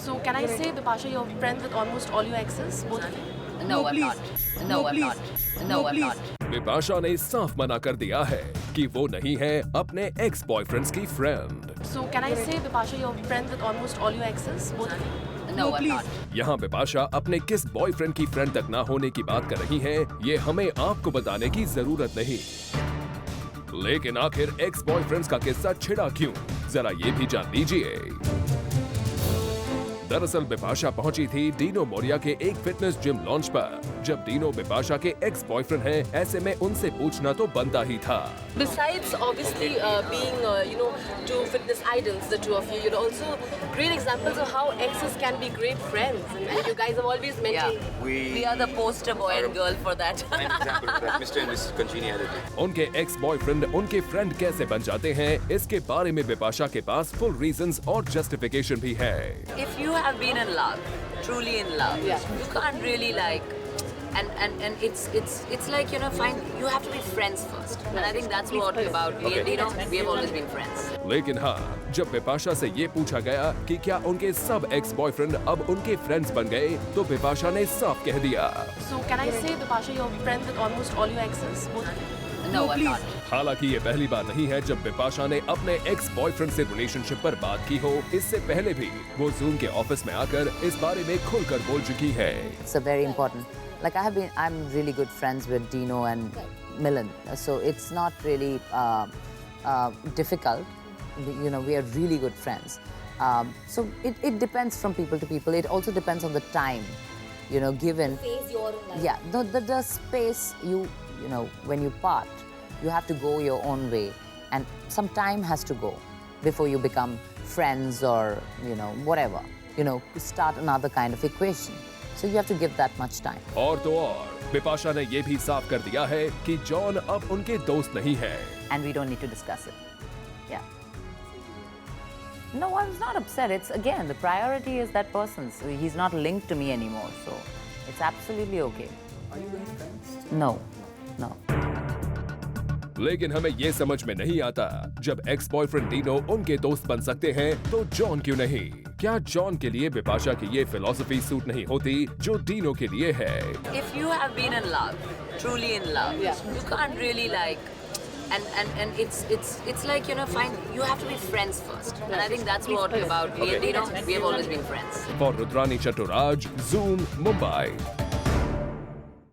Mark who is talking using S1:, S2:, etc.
S1: So can I say, Bipasha, you're friends with almost all your exes, both of you?
S2: No, I'm not. No, I'm not. No, I'm not.
S3: Bipasha ने साफ मना कर दिया है कि वो नहीं है अपने एक्स बॉयफ्रेंड्स की friend.
S1: So can I say, Bipasha, you're friends with almost all your exes, both of you?
S2: No, I'm not.
S3: यहाँ बिपाशा अपने किस बॉयफ्रेंड की फ्रेंड तक ना होने की बात कर रही हैं, ये हमें आपको बताने की जरूरत नहीं। लेकिन आखिर एक्स बॉयफ्रेंड्स का किस्सा छिड़ा क्यों, जरा ये भी जान लीजिए। दरअसल बिपाशा पहुंची थी डीनो मोरिया के एक फिटनेस जिम लॉन्च पर। जब डीनो बिपाशा के एक्स बॉयफ्रेंड हैं, ऐसे में उनसे पूछना तो बनता ही था।
S1: Besides obviously being two fitness idols, the two of you, you're also great examples of how exes can be great friends, and you guys have always maintained.
S2: Yeah. We are the poster boy and girl for that.
S4: An example of that, Mr. and Mrs. Congeniality.
S3: उनके ex boyfriend उनके friend कैसे बन जाते हैं, इसके बारे में बिपाशा के पास फुल रीजंस और जस्टिफिकेशन भी है।
S2: If you have been in love, truly in love, you can't really like, and it's like, fine, you have to be friends first, and I think that's what about me and Dino, we have always been friends.
S3: लेकिन हाँ, जब बिपाशा से ये पूछा गया कि क्या उनके सब एक्स बॉयफ्रेंड अब उनके फ्रेंड्स बन गए, तो बिपाशा ने साफ कह दिया।
S1: So can I say, Bipasha, you're friends with almost all your exes, both of you?
S2: No, I'm not.
S3: हालांकि ये पहली बार नहीं है जब बिपाशा ने अपने एक्स बॉयफ्रेंड से रिलेशनशिप पर बात की हो। इससे पहले भी वो जूम के ऑफिस में आकर इस बारे में खुलकर बोल चुकी है।
S5: It's a very important. Like I'm really good friends with Dino and Milan, so it's not really difficult. We are really good friends. So it depends from people to people. It also depends on the time, given.
S6: Phase you're in life.
S5: Yeah, the space when you part, you have to go your own way, and some time has to go before you become friends or whatever. Start another kind of equation. So you have to give that much time.
S3: और तो और बिपाशा ने ये भी साफ कर दिया है कि जॉन अब उनके दोस्त नहीं है।
S5: And we don't need to discuss it. Yeah. No, I was not upset. It's again, the priority is that person. So he's not linked to me anymore. So it's absolutely okay.
S4: Are you any friends?
S5: No, no.
S3: लेकिन हमें ये समझ में नहीं आता, जब ex boyfriend Dino उनके दोस्त बन सकते हैं, तो जॉन क्यों नहीं? क्या जॉन के लिए बिपाशा की ये फिलॉसफी सूट नहीं होती जो डीनो के लिए है?
S2: If you have been in love, truly in love, you can't really like, and it's like, fine, you have to be friends first, and I think that's what about me and Dino, we have always been friends.
S3: For Rudrani Chaturaj, Zoom, Mumbai.